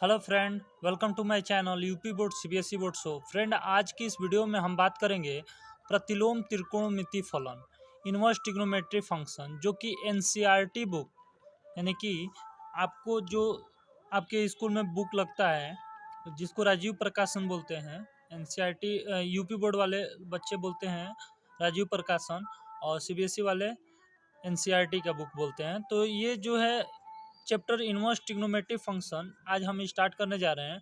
Hello friend, welcome to my channel UP board CBSE board show. Friend, आज की इस video में हम बात करेंगे प्रतिलोम त्रिकोणमिति फलन, इनवर्स ट्रिग्नोमेट्री फंक्शन, जो कि एनसीईआरटी बुक यानी कि आपको जो आपके स्कूल में बुक लगता है जिसको राजीव प्रकाशन बोलते हैं। एनसीईआरटी यूपी बोर्ड वाले बच्चे बोलते हैं राजीव प्रकाशन और सीबीएसई वाले एनसीईआरटी का बुक बोलते हैं। तो ये जो है चैप्टर इनवर्स ट्रिग्नोमेट्री फंक्शन आज हम स्टार्ट करने जा रहे हैं।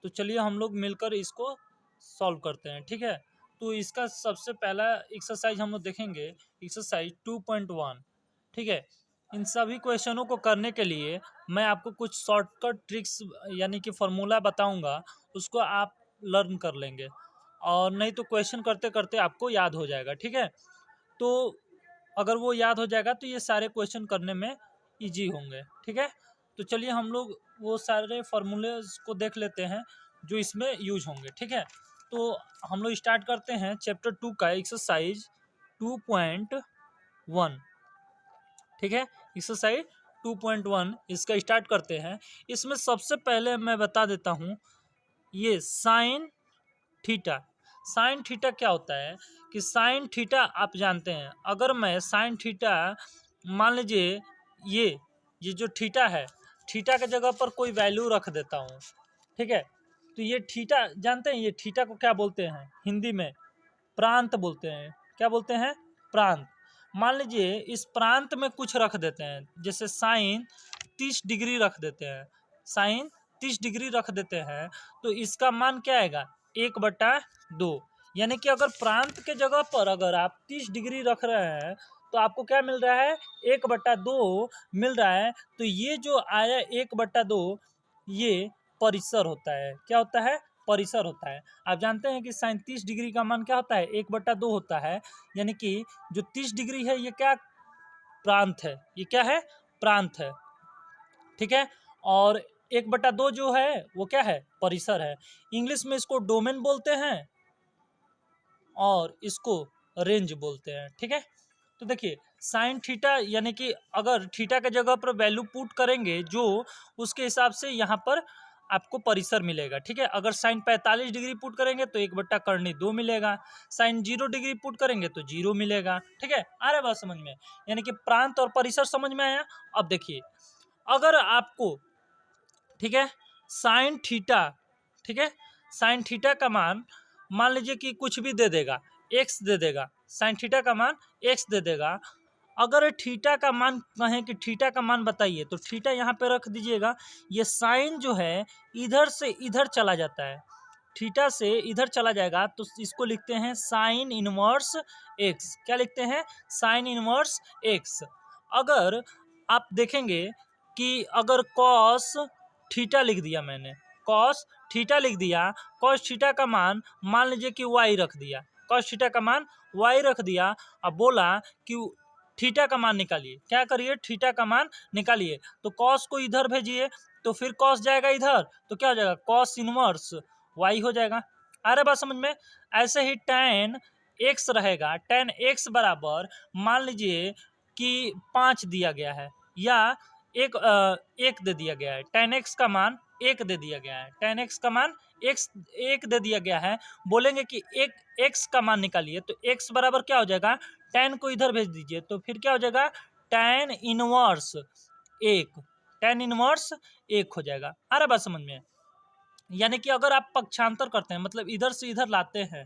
तो चलिए हम लोग मिलकर इसको सॉल्व करते हैं, ठीक है। तो इसका सबसे पहला एक्सरसाइज हम लोग देखेंगे, एक्सरसाइज 2.1, ठीक है। इन सभी क्वेश्चनों को करने के लिए मैं आपको कुछ शॉर्टकट ट्रिक्स यानी कि फार्मूला बताऊंगा, उसको आप लर्न कर लेंगे और नहीं तो क्वेश्चन करते करते आपको याद हो जाएगा, ठीक है। तो अगर वो याद हो जाएगा तो ये सारे क्वेश्चन करने में इजी होंगे, ठीक है। तो चलिए हम लोग वो सारे फार्मूलेज को देख लेते हैं जो इसमें यूज होंगे, ठीक है। तो हम लोग स्टार्ट करते हैं चैप्टर 2 का एक्सरसाइज 2.1, ठीक है। एक्सरसाइज 2.1 इसका स्टार्ट करते हैं। इसमें सबसे पहले मैं बता देता हूँ, ये साइन थीटा। साइन थीटा क्या होता है कि साइन थीटा आप जानते हैं। अगर मैं साइन थीटा मान लीजिए ये जो थीटा है, थीटा के जगह पर कोई वैल्यू रख देता हूँ, ठीक है। तो ये थीटा जानते हैं, ये थीटा को क्या बोलते हैं हिंदी में? प्रांत बोलते हैं। क्या बोलते हैं? प्रांत। मान लीजिए इस प्रांत में कुछ रख देते हैं, जैसे साइन 30 डिग्री रख देते हैं, साइन 30 डिग्री रख देते हैं, तो इसका मान क्या आएगा? 1/2। यानी कि अगर प्रांत के जगह पर अगर आप 30 डिग्री रख रहे हैं तो आपको क्या मिल रहा है? 1/2 मिल रहा है। तो ये जो आया 1/2, ये परिसर होता है। क्या होता है? परिसर होता है। आप जानते हैं कि साइन 30 डिग्री का मान क्या होता है? 1/2 होता है। यानी कि जो 30 डिग्री है ये क्या? प्रांत है। ये क्या है? प्रांत है, ठीक है। और 1/2 जो है वो क्या है? परिसर है। इंग्लिश में इसको डोमेन बोलते हैं और इसको रेंज बोलते हैं, ठीक है। तो देखिए साइन थीटा यानी कि अगर थीटा के जगह पर वैल्यू पुट करेंगे जो उसके हिसाब से यहाँ पर आपको परिसर मिलेगा, ठीक है। अगर साइन 45 डिग्री पुट करेंगे तो 1/2 मिलेगा। साइन 0 डिग्री पुट करेंगे तो 0 मिलेगा, ठीक है। आ रहा है बात समझ में? यानी कि प्रांत और परिसर समझ में आया। अब देखिए अगर आपको, ठीक है, साइन थीटा, ठीक है, साइन थीटा का मान मान लीजिए कि कुछ भी दे देगा, एक्स दे देगा, साइन थीटा का मान एक्स दे देगा। अगर थीटा का मान कहें कि थीटा का मान बताइए तो थीटा यहाँ पे रख दीजिएगा। ये साइन जो है इधर से इधर चला जाता है, थीटा से इधर चला जाएगा तो इसको लिखते हैं साइन इनवर्स एक्स। क्या लिखते हैं? Sine inverse x. अगर आप देखेंगे कि अगर कॉस थीटा लिख दिया मैंने, कॉस थीटा लिख दिया, कॉस थीटा का मान मान लीजिए कि वाई रख दिया, कॉस थीटा का मान वाई रख दिया। अब बोला कि थीटा का मान निकालिए। क्या करिए? थीटा का मान निकालिए। तो कॉस को इधर भेजिए तो फिर कॉस जाएगा इधर, तो क्या हो जाएगा? कॉस इनवर्स वाई हो जाएगा। आ रहा बात समझ में? ऐसे ही tan एक्स रहेगा। tan एक्स बराबर मान लीजिए कि 5 दिया गया है या एक दे दिया गया है। tan एक्स का मान 1 दे दिया गया है। tan एक्स का मान एक दे दिया गया है। बोलेंगे कि एक एक्स का मान निकालिए तो एक्स बराबर क्या हो जाएगा? tan को इधर भेज दीजिए तो फिर क्या हो जाएगा? tan इनवर्स 1, tan इनवर्स 1 हो जाएगा। आ रहा बात समझ में? यानी कि अगर आप पक्षांतर करते हैं, मतलब इधर से इधर लाते हैं,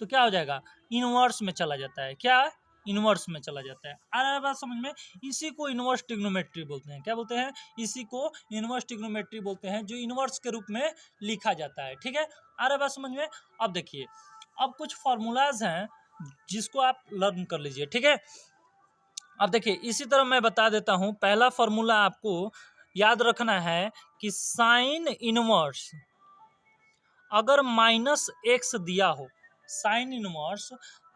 तो क्या हो जाएगा? इनवर्स में चला जाता है। क्या? इनवर्स में चला जाता है। आ रहा है बात समझ में? इसी को इनवर्स ट्रिग्नोमेट्री बोलते हैं। क्या बोलते हैं? इसी को इनवर्स ट्रिग्नोमेट्री बोलते हैं, जो इनवर्स के रूप में लिखा जाता है, ठीक है। आ रहा है बात समझ में? अब देखिए, अब कुछ फॉर्मूलाज हैं जिसको आप लर्न कर लीजिए, ठीक है। अब देखिए इसी तरह मैं बता देता हूं। पहला फॉर्मूला आपको याद रखना है कि साइन इनवर्स अगर -x दिया हो, साइन इनवर्स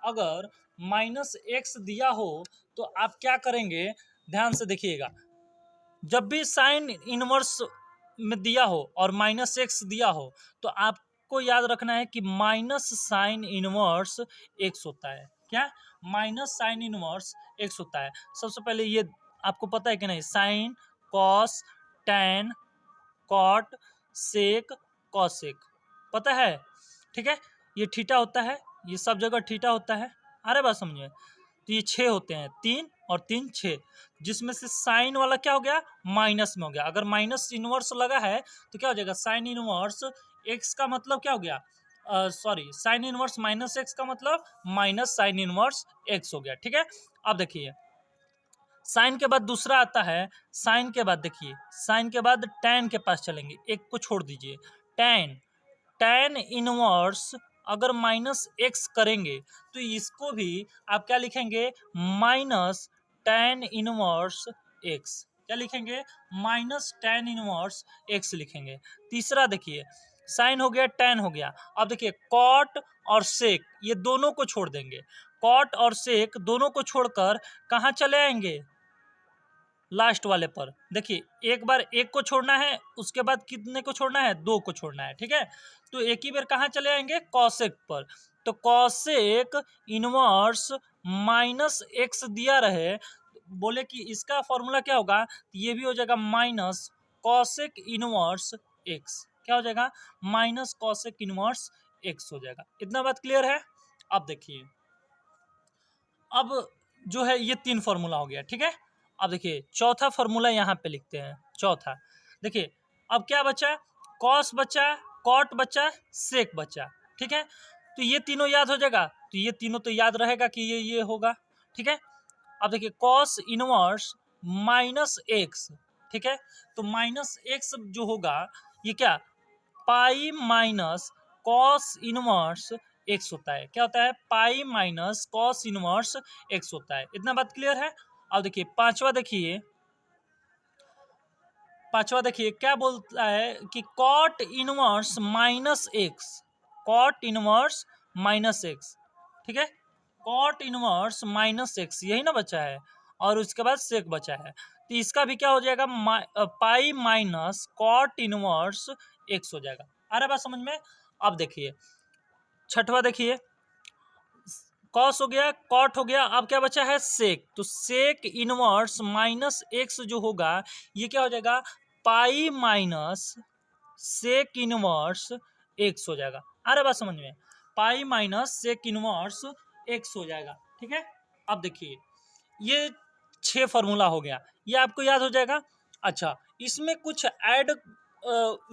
अगर -x दिया हो तो आप क्या करेंगे? ध्यान से देखिएगा। जब भी साइन इनवर्स में दिया हो और -x दिया हो तो आपको याद रखना है कि माइनस साइन इनवर्स x होता है। क्या? माइनस साइन इनवर्स x होता है। सबसे पहले ये आपको पता है कि नहीं? Sine, cos, tan, cot, sec cosec, पता है, ठीक है। ये थीटा होता है, ये सब जगह थीटा होता है, आ रहा बात समझिए। तो ये 6 होते हैं, 3 और 3 6, जिसमें से साइन वाला क्या हो गया, माइनस में हो गया। अगर माइनस इनवर्स लगा है तो क्या हो जाएगा, साइन इनवर्स एक्स का मतलब क्या हो गया, sorry, sine inverse minus x का मतलब माइनस साइन इनवर्स एक्स हो गया, ठीक है। अब देखिए साइन के बाद दूसरा आता है, साइन के बाद देखिए, साइन के बाद टैन के पास चलेंगे, एक को छोड़ दीजिए, टैन, टैन इनवर्स अगर माइनस एक्स करेंगे तो इसको भी आप क्या लिखेंगे, माइनस टैन इनवर्स एक्स, क्या लिखेंगे, माइनस टैन इनवर्स एक्स लिखेंगे। तीसरा देखिए, साइन हो गया, टैन हो गया। अब देखिए कॉट और सेक, ये दोनों को छोड़ देंगे, कॉट और सेक दोनों को छोड़कर कहाँ चले आएंगे, लास्ट वाले पर। देखिए एक बार एक को छोड़ना है, उसके बाद कितने को छोड़ना है, 2 को छोड़ना है, ठीक है। तो एक ही बार कहाँ चले आएंगे, कॉसेक पर। तो कॉसेक इनवर्स माइनस एक्स दिया रहे, बोले कि इसका फॉर्मूला क्या होगा, ये भी हो जाएगा माइनस कॉसेक इनवर्स एक्स, क्या हो जाएगा, माइनस कॉसेक इनवर्स एक्स हो जाएगा। इतना बात क्लियर है। अब देखिए, अब जो है ये 3 फॉर्मूला हो गया, ठीक है। अब देखिए चौथा फॉर्मूला यहाँ पे लिखते हैं, चौथा देखिए, अब क्या बचा, कॉस बचा, कॉट बचा, सेक बचा, ठीक है। तो ये तीनों याद हो जाएगा, तो ये तीनों तो याद रहेगा कि ये होगा, ठीक है। अब देखिए कॉस इनवर्स माइनस एक्स, ठीक है। तो माइनस एक्स जो होगा ये क्या, pi minus cos inverse x होता है, क्या होता है, pi minus cos inverse x होता है। इतना बात क्लियर है। अब देखिए पांचवा देखिए, पांचवा देखिए क्या बोलता है कि cot inverse minus x, cot inverse minus x, ठीक है, कॉट इनवर्स माइनस एक्स, यही ना बचा है, और उसके बाद सेक बचा है। तो इसका भी क्या हो जाएगा, pi minus cot inverse x हो जाएगा। आ रहा बात समझ में। अब देखिए छठवा देखिए, कॉस हो गया, कॉट हो गया, अब क्या बचा है, सेक। तो सेक इनवर्स माइनस एक्स जो होगा ये क्या हो जाएगा, pi minus sec inverse x हो जाएगा। आ रहा बात समझ में, pi minus sec inverse x हो जाएगा, ठीक है। अब देखिए ये 6 फॉर्मूला हो गया, ये आपको याद हो जाएगा। अच्छा इसमें कुछ ऐड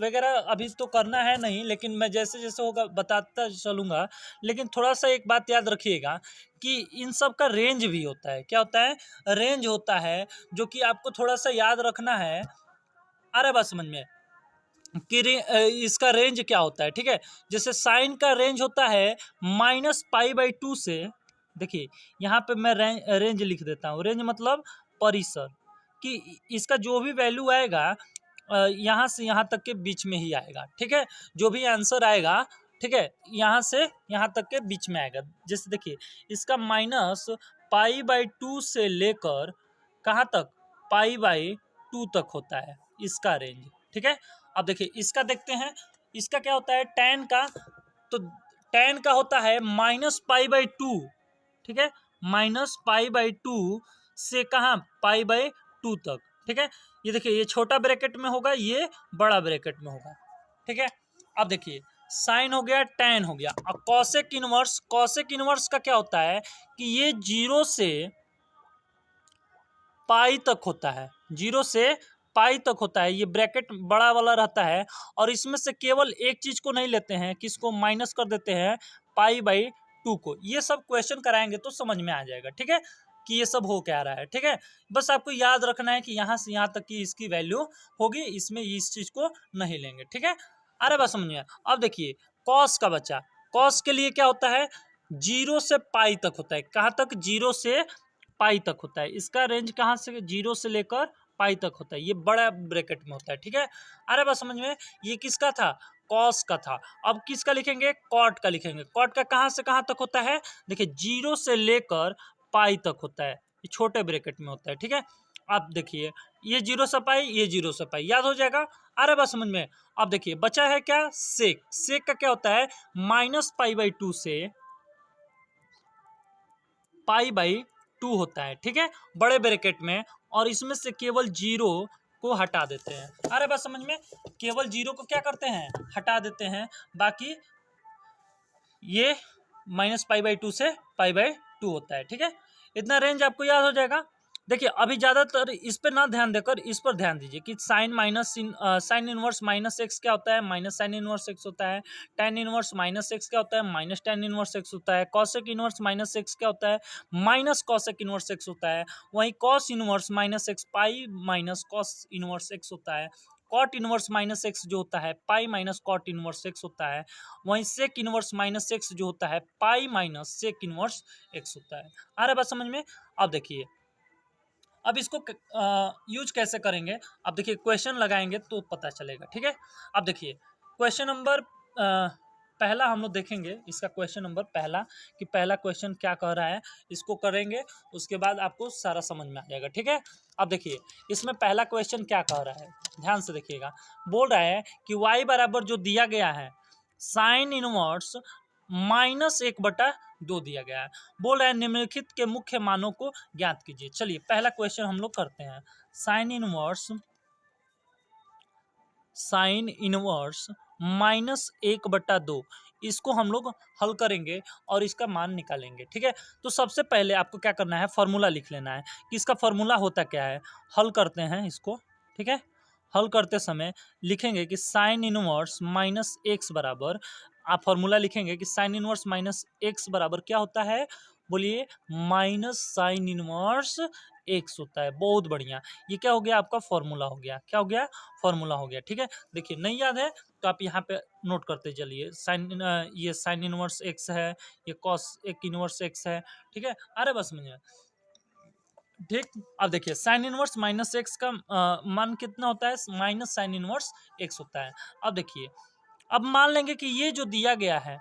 वगैरह अभी तो करना है नहीं, लेकिन मैं जैसे जैसे होगा बताता चलूँगा। लेकिन थोड़ा सा एक बात याद रखिएगा कि इन सब का रेंज भी होता है, क्या होता है, रेंज होता है, जो कि आपको थोड़ा सा याद रखना है। आ रहा है बात समझ में कि इसका रेंज क्या होता है, ठीक है। जैसे साइन का रेंज होता है -π/2 से, देखिए यहाँ पे मैं रेंज लिख देता हूँ, रेंज मतलब परिसर, कि इसका जो भी वैल्यू आएगा यहाँ से यहाँ तक के बीच में ही आएगा, ठीक है। जो भी आंसर आएगा, ठीक है, यहाँ से यहाँ तक के बीच में आएगा। जैसे देखिए इसका -π/2 से लेकर कहाँ तक, π/2 तक होता है इसका रेंज, ठीक है। अब देखिए इसका देखते हैं, इसका क्या होता है, tan का, तो tan का होता है -π/2, ठीक है, -π/2 से कहाँ, π/2 तक, ठीक है। ये देखिए ये छोटा ब्रैकेट में होगा, ये बड़ा ब्रैकेट में होगा, ठीक है। अब देखिए साइन हो गया, tan हो गया। अब कॉसेक इनवर्स, कॉसेक इनवर्स का क्या होता है कि ये 0 से पाई तक होता है, 0 से पाई तक होता है, ये ब्रैकेट बड़ा वाला रहता है, और इसमें से केवल एक चीज को नहीं लेते हैं, किसको, माइनस कर देते हैं, π/2 को। ये सब क्वेश्चन कराएंगे तो समझ में आ जाएगा, ठीक है, कि ये सब हो क्या रहा है, ठीक है। बस आपको याद रखना है कि यहाँ से यहाँ तक की इसकी वैल्यू होगी, इसमें इस चीज को नहीं लेंगे, ठीक है। अरे बस समझिए। अब देखिए कॉस का बच्चा, कॉस के लिए क्या होता है, 0 से पाई तक होता है, कहाँ तक, 0 से पाई तक होता है। इसका रेंज कहाँ से, 0 से लेकर पाई तक होता है, ये बड़ा ब्रैकेट में होता है, ठीक है। अरे बात समझ में, ये किसका था, कॉस का था। अब किसका लिखेंगे, कॉट का लिखेंगे। कॉट का कहाँ से कहाँ तक होता है, देखिए 0 से लेकर पाई तक होता है, ये छोटे ब्रैकेट में होता है, ठीक है। अब देखिए ये 0 से पाई, ये 0 से पाई, याद हो जाएगा। अरे बात समझ में। अब देखिए बचा है क्या, सेक। सेक का क्या होता है, -π/2 से π/2 होता है, ठीक है, बड़े ब्रैकेट में, और इसमें से केवल 0 को हटा देते हैं। आ रहा बात समझ में? केवल 0 को क्या करते हैं, हटा देते हैं, बाकी ये -π/2 से π/2 होता है। ठीक है, इतना रेंज आपको याद हो जाएगा। देखिए अभी ज़्यादातर इस पर ना ध्यान देकर इस पर ध्यान दीजिए कि साइन इनवर्स -x क्या होता है, -sin इनवर्स x होता है। tan इनवर्स -x क्या होता है, -tan इनवर्स x होता है। cosec इनवर्स -x क्या होता है, -cosec इनवर्स x होता है। वहीं cos इनवर्स -x पाई -cos इनवर्स x होता है। कॉट इनवर्स -x जो होता है पाई -cot इनवर्स x होता है। वहीं सेक इनवर्स -x जो होता है पाई -sec इनवर्स x होता है। आ रहा बात समझ में? अब देखिए अब इसको यूज कैसे करेंगे, अब देखिए क्वेश्चन लगाएंगे तो पता चलेगा। ठीक है, अब देखिए क्वेश्चन नंबर पहला हम लोग देखेंगे, इसका क्वेश्चन नंबर पहला कि पहला क्वेश्चन क्या कह रहा है, इसको करेंगे उसके बाद आपको सारा समझ में आ जाएगा। ठीक है, अब देखिए इसमें पहला क्वेश्चन क्या कह रहा है, ध्यान से देखिएगा। बोल रहा है कि y बराबर जो दिया गया है साइन इनवर्स -1/2 दिया गया है। बोल रहा है निम्नलिखित के मुख्य मानों को ज्ञात कीजिए। चलिए पहला क्वेश्चन हम लोग करते हैं। साइन इनवर्स -1/2 इसको हम लोग हल करेंगे और इसका मान निकालेंगे। ठीक है, तो सबसे पहले आपको क्या करना है, फॉर्मूला लिख लेना है कि इसका फॉर्मूला होता क्या है। हल करते हैं इसको। ठीक है, हल करते समय लिखेंगे कि साइन इनवर्स -x बराबर, आप फॉर्मूला लिखेंगे कि साइन इनवर्स -x बराबर क्या होता है, बोलिए -sin इनवर्स x होता है। बहुत बढ़िया, ये क्या हो गया आपका फॉर्मूला हो गया। क्या हो गया, फॉर्मूला हो गया। ठीक है, देखिए नहीं याद है तो आप यहाँ पे नोट करते चलिए। ये साइन इनवर्स x है, ये cos एक इनवर्स x है। ठीक है, अरे बस मुझे ठीक। अब देखिए साइन इनवर्स -x का मान कितना होता है, -sin इनवर्स x होता है। अब देखिए अब मान लेंगे कि ये जो दिया गया है,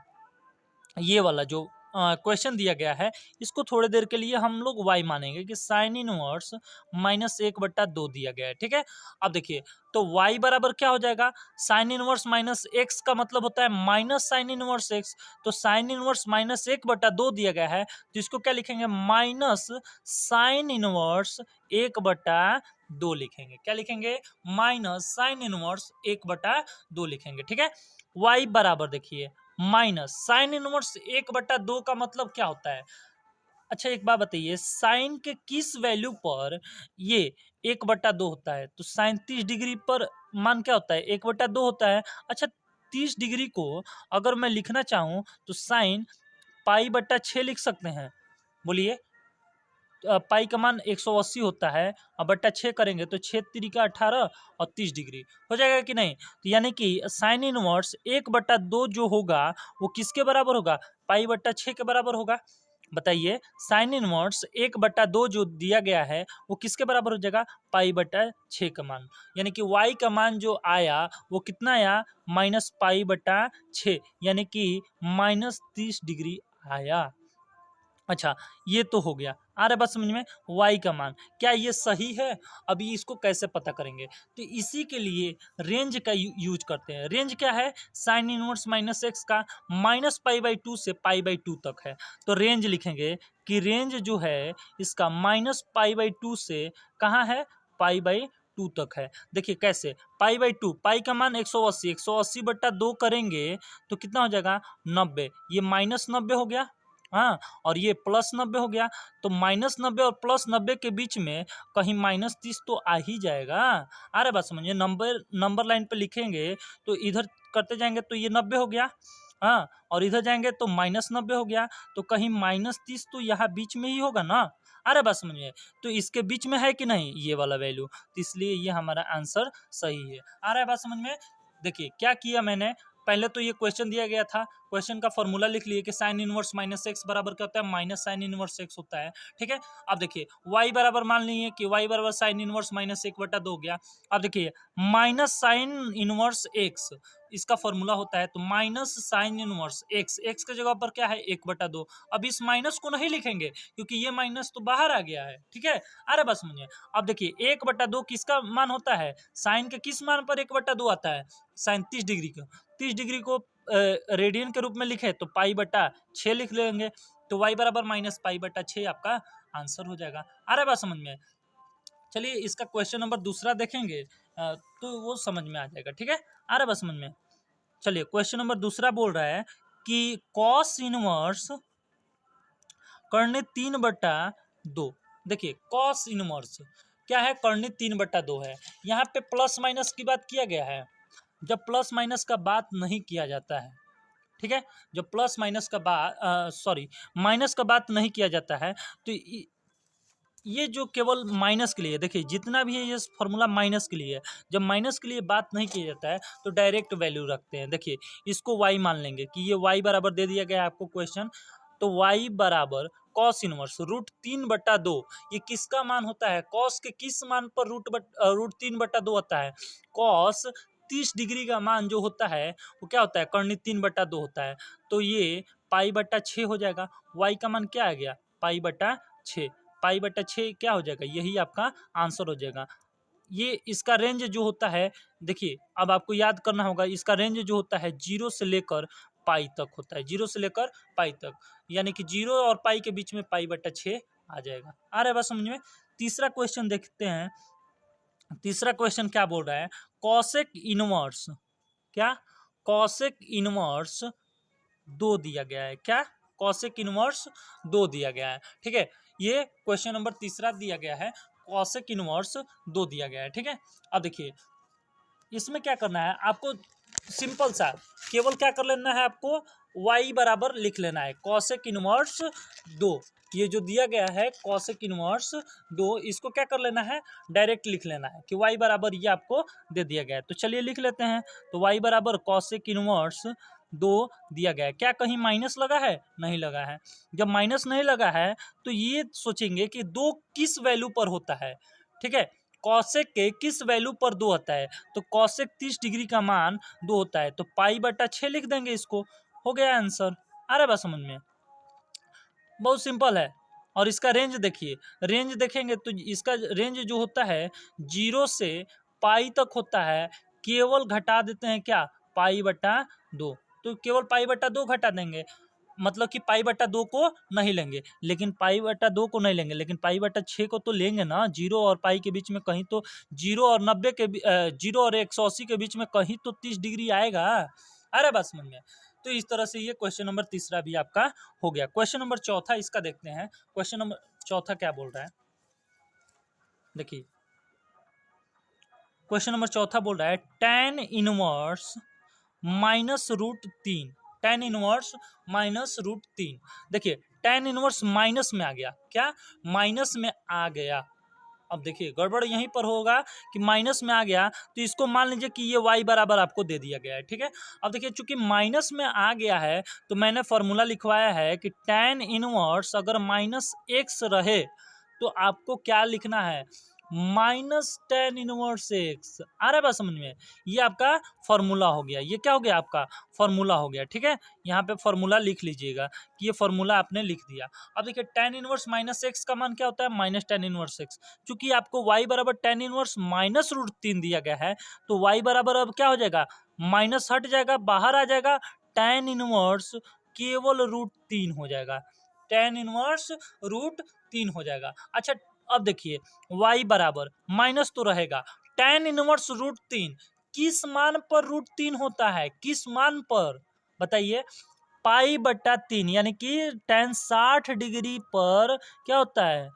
ये वाला जो क्वेश्चन दिया गया है, इसको थोड़ी देर के लिए हम लोग y मानेंगे कि साइन इनवर्स -1/2 दिया गया है। ठीक है, अब देखिए तो y बराबर क्या हो जाएगा, साइन इनवर्स -x का मतलब होता है माइनस साइन इनवर्स x, तो साइन इनवर्स -1/2 दिया गया है तो इसको क्या लिखेंगे, माइनस साइन इनवर्स 1/2 लिखेंगे। क्या लिखेंगे, माइनस साइन इनवर्स 1/2 लिखेंगे। ठीक है, y बराबर देखिए माइनस साइन इनवर्स 1/2 का मतलब क्या होता है। अच्छा एक बात बताइए, साइन के किस वैल्यू पर ये 1/2 होता है, तो साइन 30 डिग्री पर मान क्या होता है, 1/2 होता है। अच्छा 30 डिग्री को अगर मैं लिखना चाहूँ तो साइन π/6 लिख सकते हैं। बोलिए पाई का मान 180 होता है, अब बट्टा 6 करेंगे तो 6 तिरिका 18 और 30 डिग्री हो जाएगा कि नहीं। तो यानी कि साइन इनवर्स 1/2 जो होगा वो किसके बराबर होगा, π/6 के बराबर होगा। बताइए साइन इनवर्स 1/2 जो दिया गया है वो किसके बराबर हो जाएगा, π/6 का मान। यानी कि y का मान जो आया वो कितना आया, -π/6, यानी कि -30 डिग्री आया। अच्छा ये तो हो गया, आ रहा है बात समझ में। y का मान क्या ये सही है, अभी इसको कैसे पता करेंगे, तो इसी के लिए रेंज का यूज करते हैं। रेंज क्या है, साइन इनवर्स -x का -π/2 से π/2 तक है, तो रेंज लिखेंगे कि रेंज जो है इसका -π/2 से कहाँ है, π/2 तक है। देखिए कैसे, π/2, पाई का मान 180, 180/2 करेंगे तो कितना हो जाएगा, 90, ये -90 हो गया, हाँ, और ये +90 हो गया। तो -90 और +90 के बीच में कहीं -30 तो आ ही जाएगा। आ रहा बात समझिए, नंबर लाइन पे लिखेंगे तो इधर करते जाएंगे तो ये 90 हो गया, हाँ, और इधर जाएंगे तो -90 हो गया, तो कहीं -30 तो यहाँ बीच में ही होगा ना। आ रहा बात समझिए, तो इसके बीच में है कि नहीं ये वाला वैल्यू, तो इसलिए ये हमारा आंसर सही है। आ रहा है बात समझ में। देखिए क्या किया मैंने, पहले तो ये क्वेश्चन दिया गया था, क्वेश्चन का फॉर्मूला लिख लिए कि साइन इनवर्स -x बराबर क्या होता है, माइनस साइन इनवर्स x होता है। ठीक है, अब देखिए y बराबर मान लीजिए कि y बराबर साइन इनवर्स -1/2 हो गया। अब देखिए माइनस साइन इनवर्स x इसका फॉर्मूला होता है, तो माइनस साइन इनवर्स x के जगह पर क्या है, 1/2। अब इस माइनस को नहीं लिखेंगे क्योंकि ये माइनस तो बाहर आ गया है। ठीक है, अरे बस समझिए। अब देखिए 1/2 किसका मान होता है, साइन के किस मान पर 1/2 आता है, साइन 30 डिग्री का। 30 डिग्री को रेडियन के रूप में लिखे तो π/6 लिख लेंगे, तो y बराबर -π/6 आपका आंसर हो जाएगा। आ रहा है बात समझ में। चलिए इसका क्वेश्चन नंबर दूसरा देखेंगे तो वो समझ में आ जाएगा। ठीक है, आ रहा है बस समझ में। चलिए क्वेश्चन नंबर दूसरा बोल रहा है कि कॉस इनवर्स कर्णे 3/2। देखिए कॉस इनवर्स क्या है, कर्णे 3/2 है। यहाँ पे प्लस माइनस की बात किया गया है। जब प्लस माइनस का बात नहीं किया जाता है, ठीक है, जब प्लस माइनस का बात सॉरी माइनस का बात नहीं किया जाता है तो ये जो केवल माइनस के लिए, देखिए जितना भी है ये फॉर्मूला माइनस के लिए है। जब माइनस के लिए बात नहीं किया जाता है तो डायरेक्ट वैल्यू रखते हैं। देखिए इसको y मान लेंगे कि ये y बराबर दे दिया गया है आपको क्वेश्चन, तो y बराबर कॉस इनवर्स √3/2। ये किसका मान होता है, कॉस के किस मान पर √3/2 होता है। कॉस 30 डिग्री का मान जो होता है वो क्या होता है, कर्णी 3/2 होता है। तो ये π/6 हो जाएगा। y का मान क्या आ गया, π/6। π/6 क्या हो जाएगा, यही आपका आंसर हो जाएगा। ये इसका रेंज जो होता है, देखिए अब आपको याद करना होगा, इसका रेंज जो होता है 0 से लेकर पाई तक होता है। 0 से लेकर पाई तक, यानी कि 0 और पाई के बीच में π/6 आ जाएगा। आ रहा है बात समझ में। तीसरा क्वेश्चन देखते हैं। तीसरा क्वेश्चन क्या बोल रहा है, कॉसेक इनवर्स, क्या कॉसेक इनवर्स 2 दिया गया है। क्या कॉसेक इनवर्स 2 दिया गया है। ठीक है, ये क्वेश्चन नंबर तीसरा दिया गया है, कॉसेक इनवर्स 2 दिया गया है। ठीक है, अब देखिए इसमें क्या करना है आपको, सिंपल सा केवल क्या कर लेना है आपको, y बराबर लिख लेना है कॉसेक इनवर्स 2। ये जो दिया गया है कॉसेक इनवर्स 2, इसको क्या कर लेना है, डायरेक्ट लिख लेना है कि y बराबर ये आपको दे दिया गया है। तो चलिए लिख लेते हैं। तो y बराबर कॉसेक इनवर्स 2 दिया गया है। क्या कहीं माइनस लगा है, नहीं लगा है। जब माइनस नहीं लगा है तो ये सोचेंगे कि 2 किस वैल्यू पर होता है। ठीक है, कॉसेक के किस वैल्यू पर 2 होता है, तो कॉसेक 30 डिग्री का मान 2 होता है, तो π/6 लिख देंगे इसको, हो गया आंसर। आ रहा है बात समझ में, बहुत सिंपल है। और इसका रेंज देखिए, रेंज देखेंगे तो इसका रेंज जो होता है 0 से पाई तक होता है। केवल घटा देते हैं क्या, π/2, तो केवल π/2 घटा देंगे, मतलब कि π/2 को नहीं लेंगे, लेकिन π/2 को नहीं लेंगे, लेकिन π/6 को तो लेंगे ना। 0 और पाई के बीच में कहीं तो 0 और 90 के 0 और 180 के बीच में कहीं तो 30 डिग्री आएगा। अरे बात समझ में। तो इस तरह से ये क्वेश्चन नंबर तीसरा भी आपका हो गया। क्वेश्चन नंबर चौथा इसका देखते हैं। क्वेश्चन नंबर चौथा क्या बोल रहा है, देखिए क्वेश्चन नंबर चौथा बोल रहा है tan इनवर्स -√3, tan इनवर्स -√3। देखिए tan इनवर्स माइनस में आ गया, क्या माइनस में आ गया। अब देखिए गड़बड़ यहीं पर होगा कि माइनस में आ गया, तो इसको मान लीजिए कि ये y बराबर आपको दे दिया गया है। ठीक है, अब देखिए चूंकि माइनस में आ गया है तो मैंने फॉर्मूला लिखवाया है कि tan इनवर्स अगर -x रहे तो आपको क्या लिखना है, -tan इनवर्स x। आ रहा है बात समझ में, ये आपका फॉर्मूला हो गया। ये क्या हो गया, आपका फॉर्मूला हो गया। ठीक है, यहाँ पे फॉर्मूला लिख लीजिएगा कि ये फॉर्मूला आपने लिख दिया। अब देखिए tan इनवर्स -x का मान क्या होता है, -tan इनवर्स x। चूंकि आपको y बराबर tan इनवर्स -√3 दिया गया है, तो y बराबर अब क्या हो जाएगा, माइनस हट जाएगा, बाहर आ जाएगा, tan इनवर्स केवल √3 हो जाएगा, tan इनवर्स √3 हो जाएगा। अच्छा अब देखिए y बराबर माइनस तो रहेगा, tan इनवर्स √3 किस मान पर √3 होता है, किस मान पर बताइए, π/3, यानी कि tan 60 डिग्री पर क्या होता है,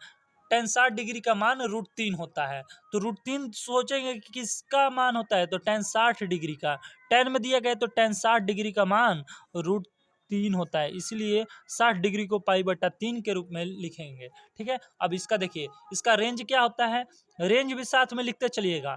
tan 60 डिग्री का मान √3 होता है। तो √3 सोचेंगे कि किसका मान होता है, तो tan 60 डिग्री का, tan में दिया गया तो tan 60 डिग्री का मान √3 होता है, इसलिए 60 डिग्री को π/3 के रूप में लिखेंगे। ठीक है, अब इसका देखिए, इसका रेंज क्या होता है, रेंज भी साथ में लिखते चलिएगा,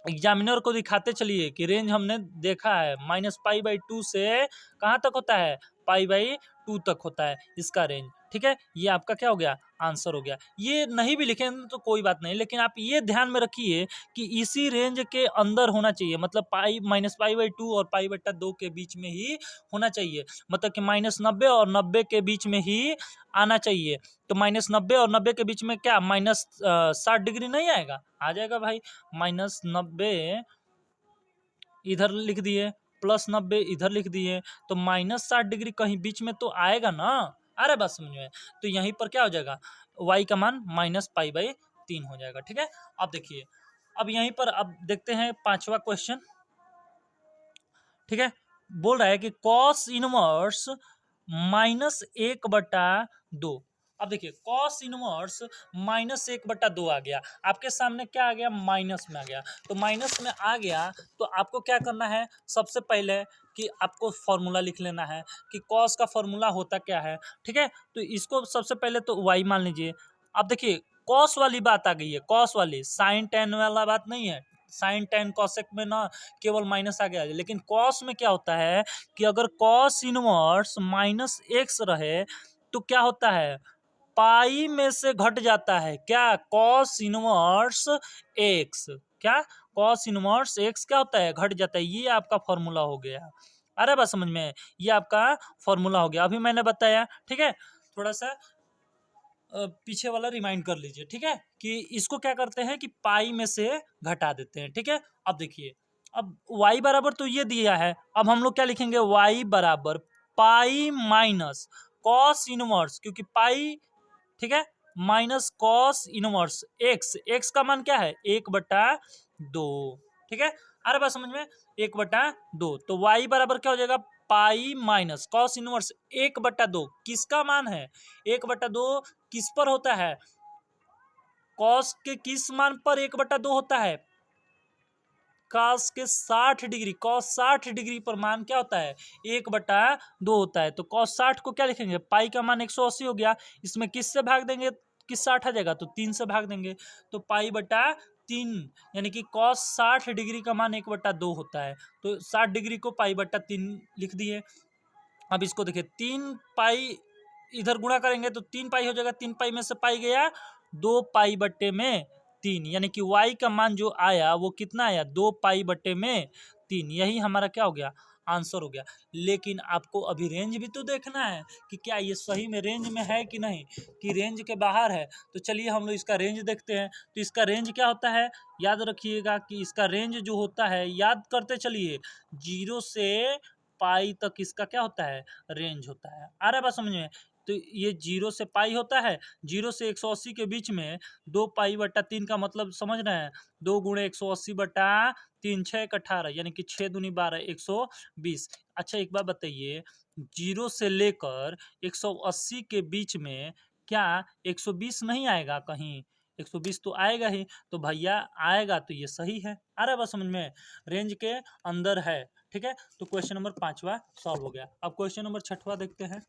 एग्जामिनर को दिखाते चलिए कि रेंज हमने देखा है -π/2 से कहाँ तक होता है, π/2 तक होता है इसका रेंज। ठीक है, ये आपका क्या हो गया, आंसर हो गया। ये नहीं भी लिखें तो कोई बात नहीं, लेकिन आप ये ध्यान में रखिए कि इसी रेंज के अंदर होना चाहिए, मतलब -π/2 और π/2 के बीच में ही होना चाहिए, मतलब कि -90 और 90 के बीच में ही आना चाहिए। तो -90 और 90 के बीच में क्या -60 डिग्री नहीं आएगा, आ जाएगा भाई। -90 इधर लिख दिए, +90 इधर लिख दिए, तो -60 डिग्री कहीं बीच में तो आएगा ना। अरे बात समझ में, तो यहीं पर क्या हो जाएगा, y का मान -π/3 3 हो जाएगा। ठीक है, अब देखिए, अब यहीं पर अब देखते हैं 5वां क्वेश्चन। ठीक है, बोल रहा है कि कॉस इनवर्स -1/2। अब देखिए कॉस इनवर्स -1/2 आ गया, आपके सामने क्या आ गया, माइनस में आ गया। तो माइनस में आ गया तो आपको क्या करना है, सबसे पहले कि आपको फॉर्मूला लिख लेना है कि कॉस का फॉर्मूला होता क्या है। ठीक है, तो इसको सबसे पहले तो वाई मान लीजिए। अब देखिए कॉस वाली बात आ गई है, कॉस वाली, साइन टेन वाला बात नहीं है। साइन टेन कॉसेक में ना केवल माइनस आ गया, लेकिन कॉस में क्या होता है कि अगर कॉस इनवर्स -x रहे तो क्या होता है, पाई में से घट जाता है क्या, कॉस इनवर्स x, क्या कॉस इनवर्स x क्या होता है, घट जाता है। ये आपका फॉर्मूला हो गया, अरे बात समझ में, ये आपका फॉर्मूला हो गया, अभी मैंने बताया। ठीक है, थोड़ा सा पीछे वाला रिमाइंड कर लीजिए। ठीक है, कि इसको क्या करते हैं कि पाई में से घटा देते हैं। ठीक है, अब देखिए, अब y बराबर तो ये दिया है, अब हम लोग क्या लिखेंगे, y बराबर पाई माइनस कॉस इनवर्स, क्योंकि पाई, ठीक है, माइनस कॉस इनवर्स x का मान क्या है, 1/2। ठीक है, अरे बात समझ में, 1/2, तो y बराबर क्या हो जाएगा, पाई माइनस कॉस इनवर्स 1/2, किसका मान है, 1/2 किस पर होता है, कॉस के किस मान पर 1/2 होता है, कॉस के 60 डिग्री, कॉस 60 डिग्री पर मान क्या होता है, 1/2 होता है। तो कॉस 60 को क्या लिखेंगे, पाई का मान 180 हो गया, इसमें किस से भाग देंगे, किस 60 आ जाएगा, तो 3 से भाग देंगे, तो पाई/3, यानी कि कॉस 60 डिग्री का मान 1/2 होता है। तो 60 डिग्री को पाई/3 लिख दिए। अब इसको देखिए, 3 पाई इधर गुणा करेंगे तो 3 पाई हो जाएगा, 3 पाई में से पाई गया, 2 पाई बट्टे में 3, यानी कि y का मान जो आया वो कितना आया, 2 पाई बट्टे में 3, यही हमारा क्या हो गया, आंसर हो गया। लेकिन आपको अभी रेंज भी तो देखना है कि क्या ये सही में रेंज में है कि नहीं, कि रेंज के बाहर है। तो चलिए हम लोग इसका रेंज देखते हैं। तो इसका रेंज क्या होता है, याद रखिएगा कि इसका रेंज जो होता है, याद करते चलिए, 0 से पाई तक इसका क्या होता है, रेंज होता है। आ रहा है बात समझ में, तो ये 0 से पाई होता है, 0 से 180 के बीच में 2 पाई/3 का मतलब समझ रहे हैं, 2 गुणे 180/3, 6×18, यानी कि 6 दूनी 12, 120। अच्छा एक बात बताइए, 0 से लेकर 180 के बीच में क्या 120 नहीं आएगा कहीं, 120 तो आएगा ही, तो भैया आएगा तो ये सही है। आ रहा है बात समझ में, रेंज के अंदर है। ठीक है, तो क्वेश्चन नंबर 5वां सॉल्व हो गया। अब क्वेश्चन नंबर 6वां देखते हैं।